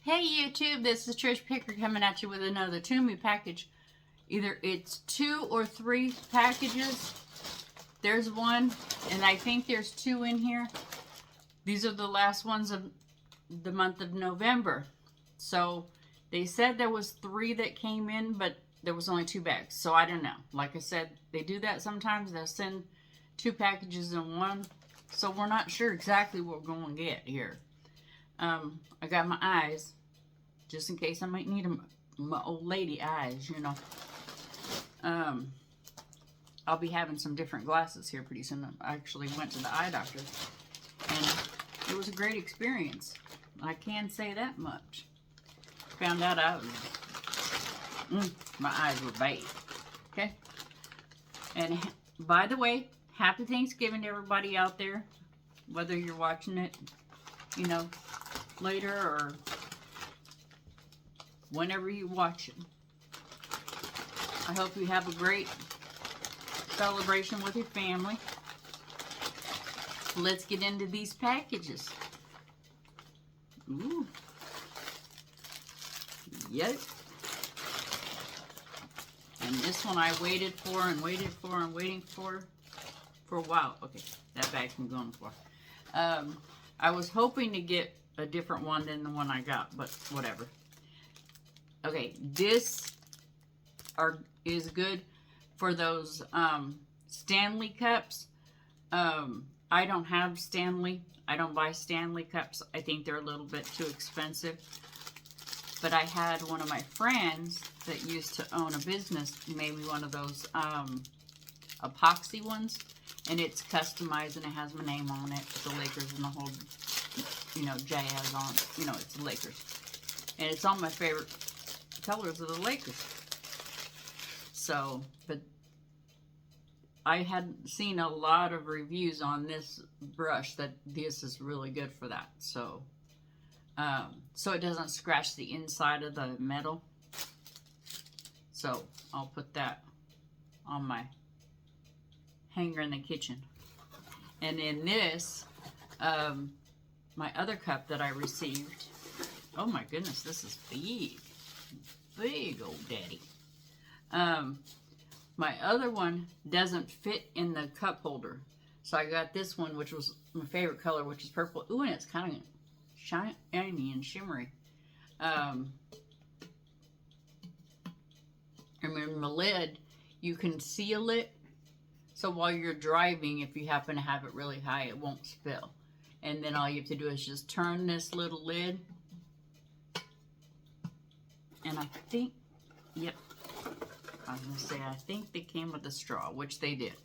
Hey YouTube, this is Trish Picker coming at you with another Temu package. Either it's 2 or 3 packages. There's one, and I think there's 2 in here. These are the last ones of the month of November. So they said there was 3 that came in, but there was only 2 bags. So I don't know. Like I said, they do that sometimes. They'll send 2 packages in one. So we're not sure exactly what we're going to get here. I got my eyes, just in case I might need them, my old lady eyes, you know. I'll be having some different glasses here pretty soon. I actually went to the eye doctor, and it was a great experience. I can say that much. Found out I was, my eyes were bad. Okay. And by the way, happy Thanksgiving to everybody out there, whether you're watching it, you know, later or whenever you watch it. I hope you have a great celebration with your family. Let's get into these packages. Ooh. Yep. And this one I waited for and waited for and waiting for a while. Okay, that bag's been going for. I was hoping to get a different one than the one I got, but whatever. Okay, this is good for those Stanley cups. I don't have Stanley. I don't buy Stanley cups. I think they're a little bit too expensive. But I had one of my friends that used to own a business made me one of those epoxy ones. And it's customized and it has my name on it, the Lakers and the whole, you know, jazz on it. You know, it's the Lakers. And it's all my favorite colors of the Lakers. So, but I had seen a lot of reviews on this brush that this is really good for that. So, so it doesn't scratch the inside of the metal. So I'll put that on my hanger in the kitchen. And in this, my other cup that I received, oh my goodness, this is big. Big old daddy. My other one doesn't fit in the cup holder. So I got this one, which was my favorite color, which is purple. Ooh, and it's kind of shiny and shimmery. And in the lid, you can seal it. So while you're driving, if you happen to have it really high, it won't spill. And then all you have to do is just turn this little lid. And I think, yep, I was going to say, I think they came with a straw, which they did.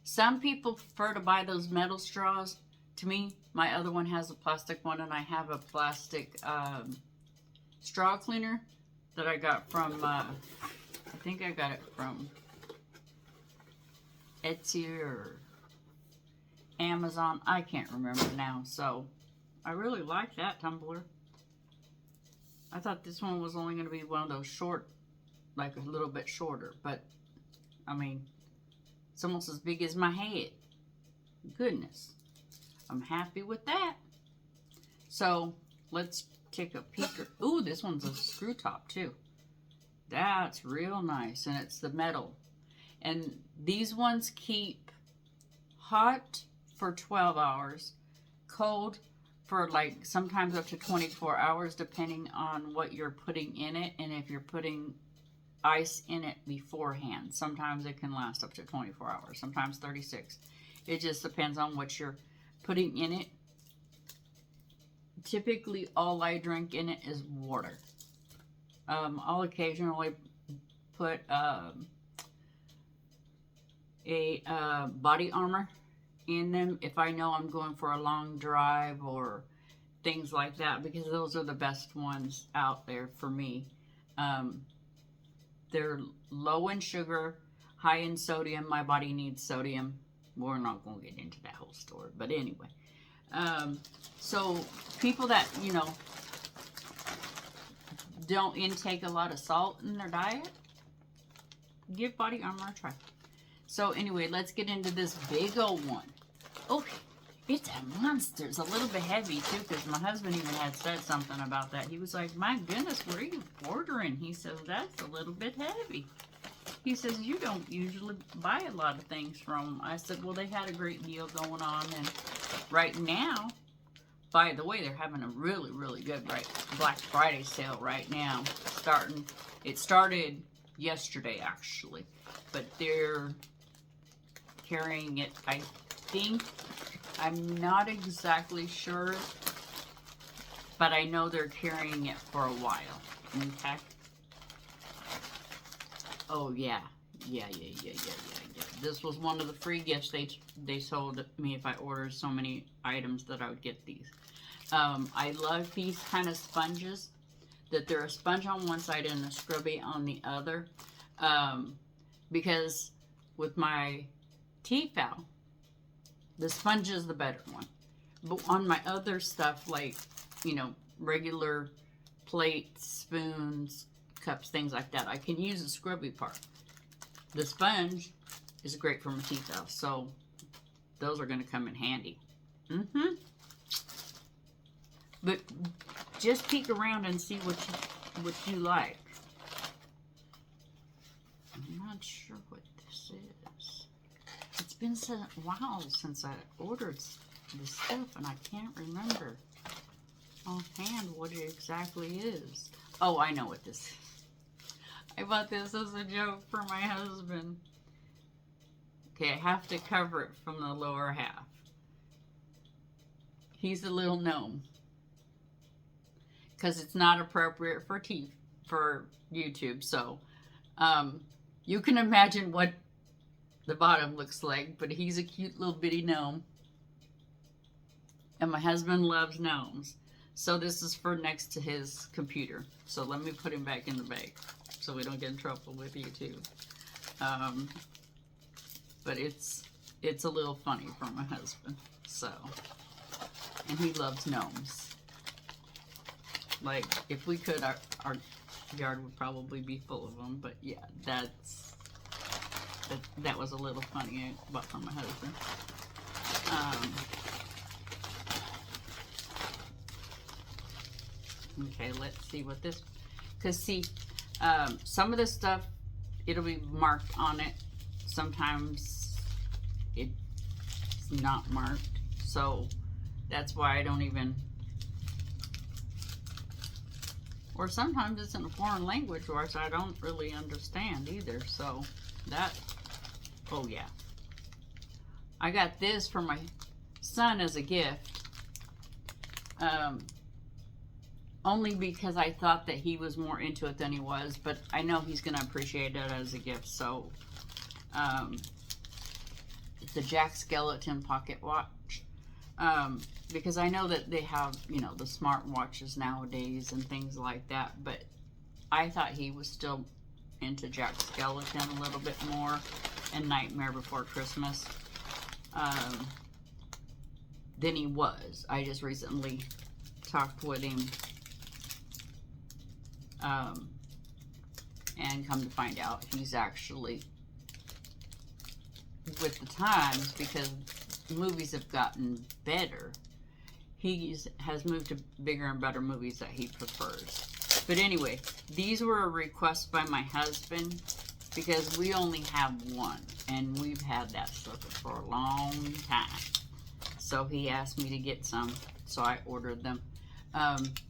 Some people prefer to buy those metal straws. To me, my other one has a plastic one, and I have a plastic straw cleaner that I got from, I think I got it from Etsy or Amazon. I can't remember now. So I really like that tumbler. I thought this one was only going to be one of those short, like a little bit shorter, but I mean, it's almost as big as my head. Goodness, I'm happy with that. So let's take a peek. Ooh, this one's a screw top too. That's real nice, and it's the metal. And these ones keep hot for 12 hours, cold for like sometimes up to 24 hours, depending on what you're putting in it. And if you're putting ice in it beforehand, sometimes it can last up to 24 hours, sometimes 36. It just depends on what you're putting in it. Typically, all I drink in it is water. I'll occasionally put body armor in them if I know I'm going for a long drive or things like that, because those are the best ones out there for me. They're low in sugar, high in sodium. My body needs sodium. We're not going to get into that whole story, but anyway. So people that, you know, don't intake a lot of salt in their diet, give body armor a try. So anyway, let's get into this big old one. Oh, It's a monster. It's a little bit heavy too, because my husband even had said something about that. He was like, my goodness, where are you ordering? He says, that's a little bit heavy. He says, you don't usually buy a lot of things from. I said, well, they had a great deal going on. And right now, by the way, they're having a really, really good Black Friday sale right now. It started yesterday, actually. But they're carrying it, I think. I'm not exactly sure, but I know they're carrying it for a while. Okay. Oh yeah. Yeah. This was one of the free gifts they sold me if I ordered so many items that I would get these. I love these kind of sponges, that they're a sponge on one side and a scrubby on the other, because with my Tefal, the sponge is the better one. But on my other stuff, like, you know, regular plates, spoons, cups, things like that, I can use the scrubby part. The sponge is great for my Tefal, so those are going to come in handy. But just peek around and see what you like. I'm not sure what this is. It's been a while since I ordered this stuff, and I can't remember offhand what it exactly is. Oh, I know what this is. I bought this as a joke for my husband. Okay, I have to cover it from the lower half. He's a little gnome, because it's not appropriate for YouTube. So you can imagine what the bottom looks like, but he's a cute little bitty gnome, and my husband loves gnomes. So this is for next to his computer. So let me put him back in the bag so we don't get in trouble with YouTube. But it's a little funny for my husband. So, and he loves gnomes. Like, if we could, our yard would probably be full of them. But yeah, that was a little funny I bought from my husband. Okay, let's see what this, because see, some of this stuff, it'll be marked on it. Sometimes it's not marked. So that's why I don't even, or sometimes it's in a foreign language where I don't really understand either. So that, oh yeah. I got this for my son as a gift. Only because I thought that he was more into it than he was, but I know he's going to appreciate it as a gift. So, it's a Jack Skellington pocket watch. Because I know that they have, you know, the smart watches nowadays and things like that, but I thought he was still into Jack Skellington a little bit more, and Nightmare Before Christmas than he was. I just recently talked with him, and come to find out he's actually, with the times, because movies have gotten better, he has moved to bigger and better movies that he prefers. But anyway, these were a request by my husband, because we only have one, and we've had that slipper for a long time. So he asked me to get some, so I ordered them.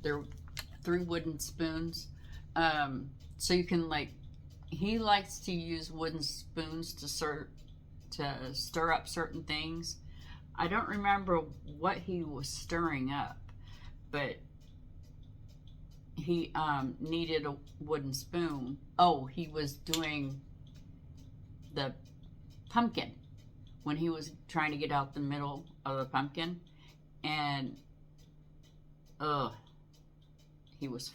They're 3 wooden spoons. So you can, like, he likes to use wooden spoons to stir up certain things. I don't remember what he was stirring up, but he needed a wooden spoon. Oh, he was doing the pumpkin, when he was trying to get out the middle of the pumpkin, and he was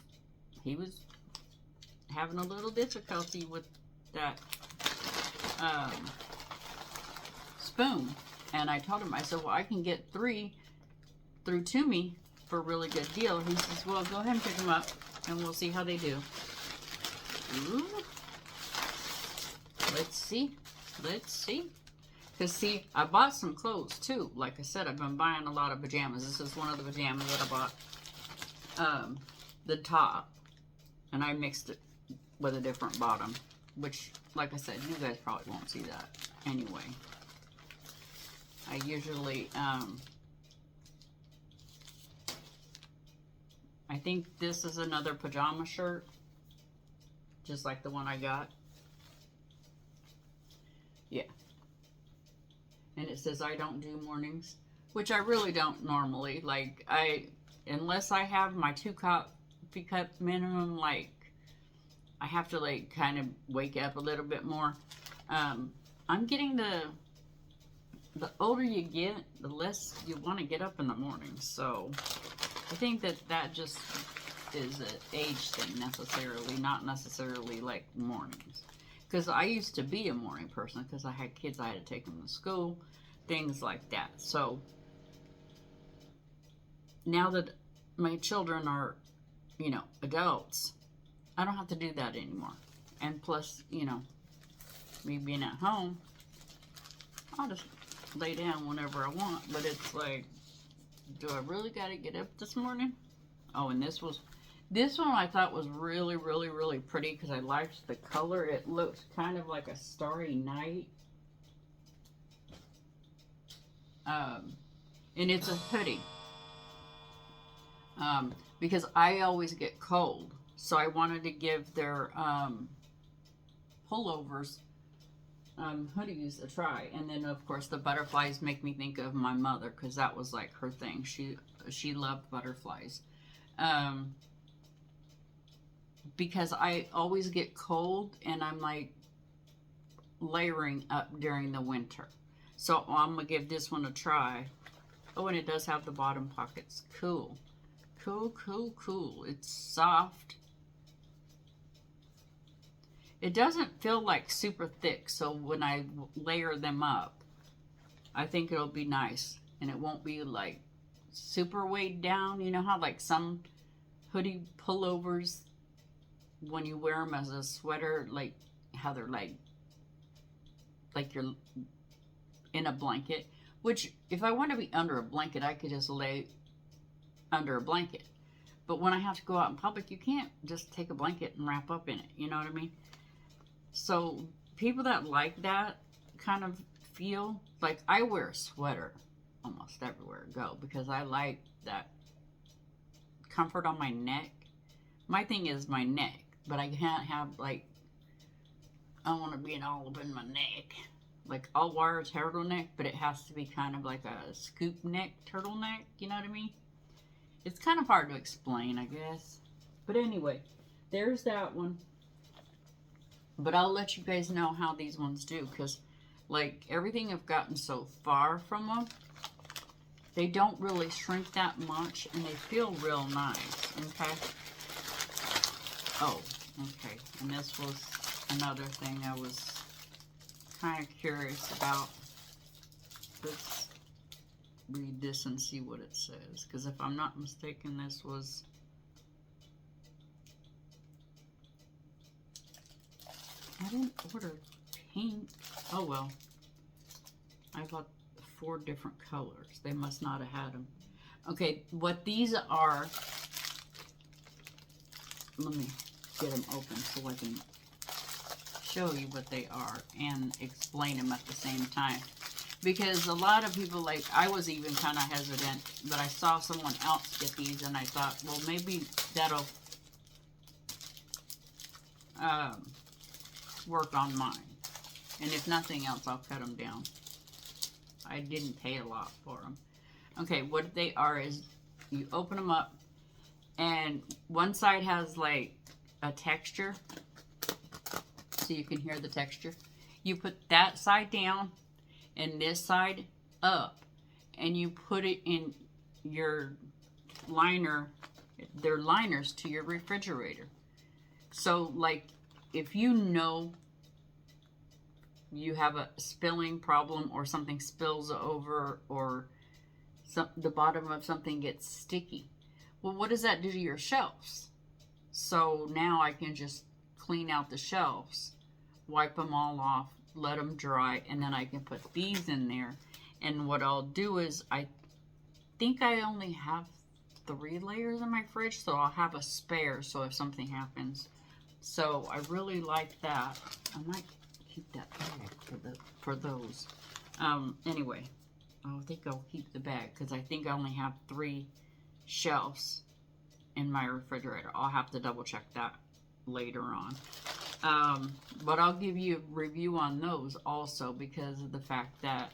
having a little difficulty with that spoon. And I told him, I said, well, I can get 3 through Temu for a really good deal. He says, well, go ahead and pick them up, and we'll see how they do. Ooh. Let's see. Because, see, I bought some clothes, too. Like I said, I've been buying a lot of pajamas. This is one of the pajamas that I bought. The top. And I mixed it with a different bottom. Which, like I said, you guys probably won't see that anyway. I usually, I think this is another pajama shirt. Just like the one I got. Yeah. And it says I don't do mornings, which I really don't normally. Like, unless I have my 2 coffee cup minimum, like, I have to, like, kind of wake up a little bit more. I'm getting the older you get, the less you want to get up in the morning. So, I think that just is an age thing necessarily, not necessarily, like, mornings. Because I used to be a morning person because I had kids, I had to take them to school, things like that. So now that my children are, you know, adults, I don't have to do that anymore. And plus, you know, me being at home, I'll just lay down whenever I want. But it's like, do I really got to get up this morning? Oh, and this one I thought was really, really, really pretty because I liked the color. It looks kind of like a starry night. And it's a hoodie. Because I always get cold. So I wanted to give their pullovers, hoodies a try. And then, of course, the butterflies make me think of my mother because that was like her thing. She loved butterflies. Because I always get cold and I'm like layering up during the winter. So I'm going to give this one a try. Oh, and it does have the bottom pockets. Cool. Cool, cool, cool. It's soft. It doesn't feel like super thick, so when I layer them up, I think it'll be nice. And it won't be like super weighed down. You know how like some hoodie pullovers, when you wear them as a sweater, like how they're like you're in a blanket. Which, if I want to be under a blanket, I could just lay under a blanket. But when I have to go out in public, you can't just take a blanket and wrap up in it. You know what I mean? So people that like that kind of feel, like I wear a sweater almost everywhere I go because I like that comfort on my neck. My thing is my neck, but I can't have like, I don't want to be all up in my neck. Like I'll wear a turtleneck, but it has to be kind of like a scoop neck turtleneck. You know what I mean? It's kind of hard to explain, I guess. But anyway, there's that one. But I'll let you guys know how these ones do. Because, like, everything I've gotten so far from them, they don't really shrink that much. And they feel real nice. Okay? Oh, okay. And this was another thing I was kind of curious about. Let's read this and see what it says. Because if I'm not mistaken, this was... I didn't order pink. Oh well. I bought 4 different colors. They must not have had them. Okay, what these are... Let me get them open so I can show you what they are and explain them at the same time. Because a lot of people, like, I was even kind of hesitant, but I saw someone else get these and I thought, well, maybe that'll work on mine. And if nothing else, I'll cut them down. I didn't pay a lot for them. Okay, what they are is you open them up and one side has like a texture so you can hear the texture. You put that side down and this side up and you put it in your liner. They're liners to your refrigerator. So like if you know you have a spilling problem or something spills over or the bottom of something gets sticky, well, what does that do to your shelves? So now I can just clean out the shelves, wipe them all off, let them dry, and then I can put these in there. And what I'll do is, I think I only have 3 layers in my fridge, so I'll have a spare so if something happens. So I really like that. I might keep that bag for those. Anyway, I think I'll keep the bag because I think I only have 3 shelves in my refrigerator. I'll have to double check that later on. But I'll give you a review on those also because of the fact that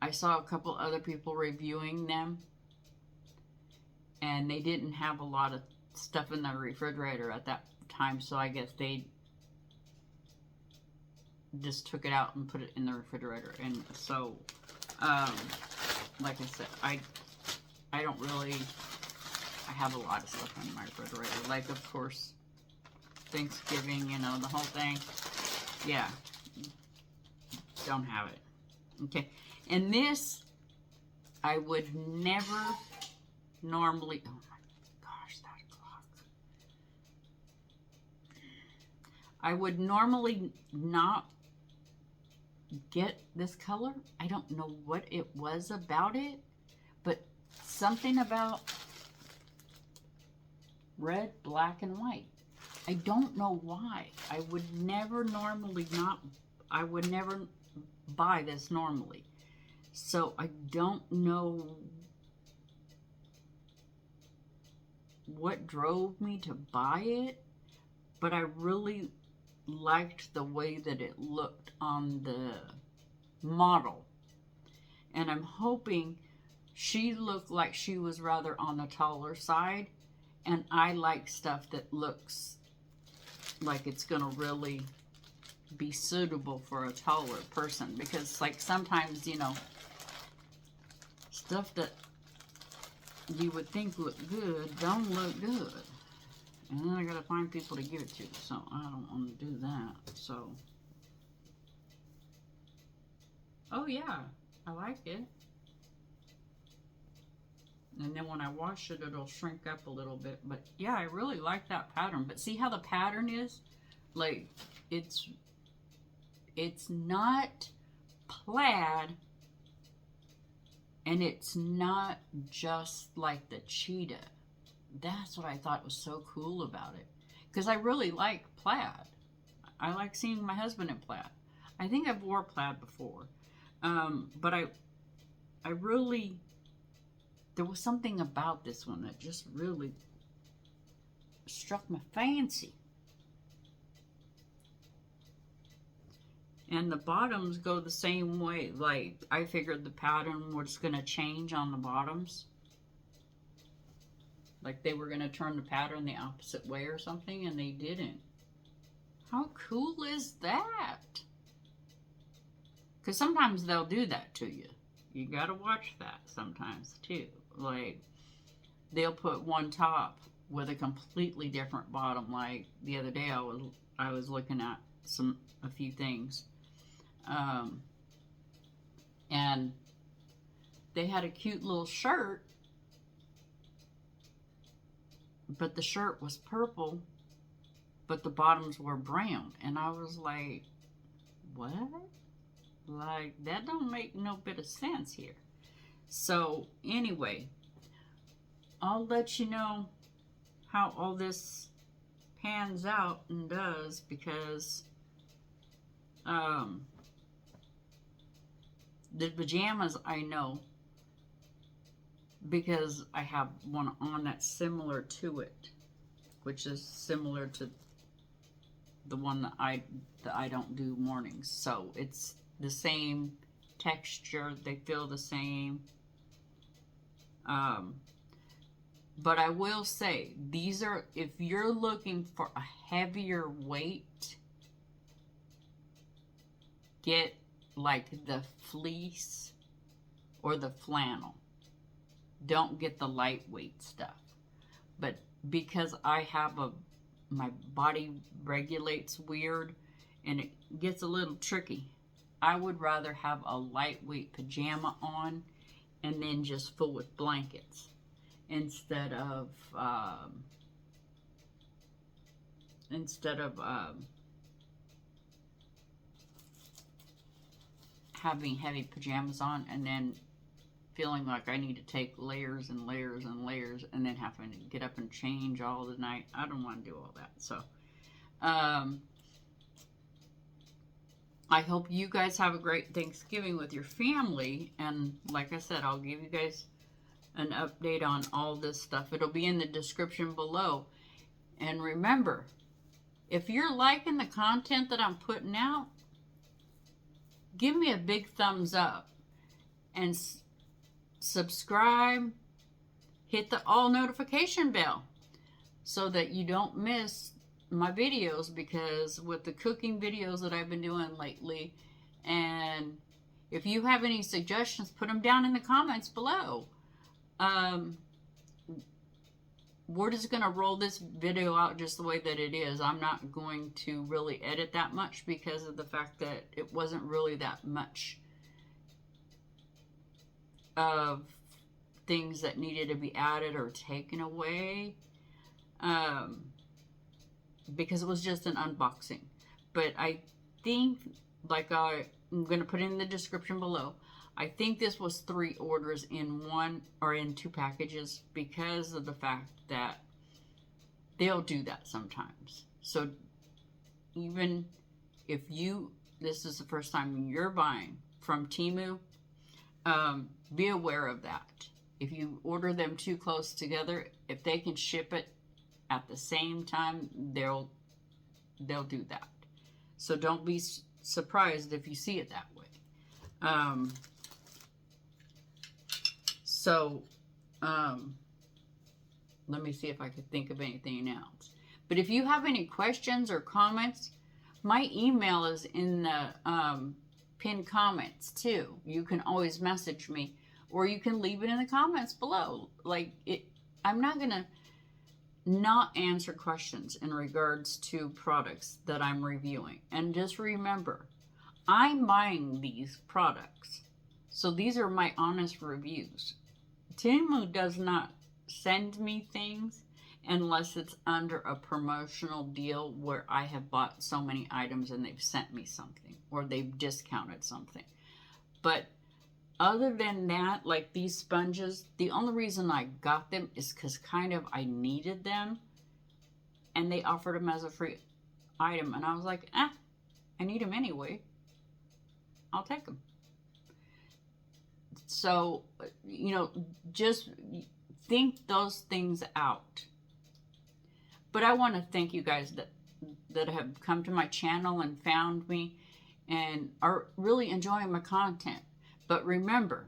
I saw a couple other people reviewing them and they didn't have a lot of stuff in the refrigerator at that time, so I guess they just took it out and put it in the refrigerator. And so like I said, I don't really, I have a lot of stuff in my refrigerator, like of course Thanksgiving, you know, the whole thing. Yeah, don't have it. Okay, and this I would never normally, oh my gosh, that clock. I would normally not get this color. I don't know what it was about it, but something about red, black, and white. I don't know why. I would never normally I would never buy this normally. So I don't know what drove me to buy it, but I really liked the way that it looked on the model. And I'm hoping, she looked like she was rather on the taller side, and I like stuff that looks like it's gonna really be suitable for a taller person, because like sometimes, you know, stuff that you would think looked good don't look good, and then I gotta find people to give it to, so I don't want to do that. So oh yeah, I like it. And then when I wash it, it'll shrink up a little bit. But yeah, I really like that pattern. But see how the pattern is? Like, it's not plaid, and it's not just like the cheetah. That's what I thought was so cool about it. Because I really like plaid. I like seeing my husband in plaid. I think I've wore plaid before. But I really, there was something about this one that just really struck my fancy. And the bottoms go the same way. Like, I figured the pattern was going to change on the bottoms. Like they were going to turn the pattern the opposite way or something, and they didn't. How cool is that? Because sometimes they'll do that to you. You got to watch that sometimes too. Like, they'll put one top with a completely different bottom. Like the other day I was looking at a few things. And they had a cute little shirt, but the shirt was purple, but the bottoms were brown. And I was like, what? Like, that don't make no bit of sense here. So anyway, I'll let you know how all this pans out and does, because the pajamas I know, because I have one on that's similar to it, which is similar to the one that I don't do mornings. So it's the same texture, they feel the same. But I will say, these are, if you're looking for a heavier weight, get like the fleece or the flannel. Don't get the lightweight stuff. But because I have my body regulates weird and it gets a little tricky, I would rather have a lightweight pajama on and then just full with blankets, instead of instead of having heavy pajamas on and then feeling like I need to take layers and layers and layers and then having to get up and change all the night. I don't want to do all that. So I hope you guys have a great Thanksgiving with your family. And like I said, I'll give you guys an update on all this stuff. It'll be in the description below. And remember, if you're liking the content that I'm putting out, give me a big thumbs up and subscribe. Hit the all notification bell so that you don't miss my videos, because with the cooking videos that I've been doing lately, and if you have any suggestions, put them down in the comments below. We're just going to roll this video out just the way that it is. I'm not going to really edit that much because of the fact that it wasn't really that much of things that needed to be added or taken away. Because it was just an unboxing. But I think, like I'm going to put it in the description below, I think this was 3 orders in one, or in 2 packages, because of the fact that they'll do that sometimes. So even if this is the first time you're buying from Temu, be aware of that. If you order them too close together, if they can ship it at the same time, they'll do that. So don't be surprised if you see it that way. Let me see if I could think of anything else. But if you have any questions or comments, my email is in the pinned comments too. You can always message me, or you can leave it in the comments below. I'm not gonna not answer questions in regards to products that I'm reviewing. And just remember, I'm buying these products, so these are my honest reviews. Temu does not send me things unless it's under a promotional deal where I have bought so many items and they've sent me something, or they've discounted something. But other than that, like these sponges, the only reason I got them is because kind of I needed them, and they offered them as a free item, and I was like, I need them anyway, I'll take them. So, just think those things out. But I want to thank you guys that have come to my channel and found me and are really enjoying my content. But remember,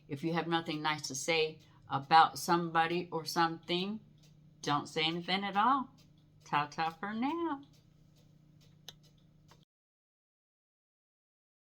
if you have nothing nice to say about somebody or something, don't say anything at all. Ta-ta for now.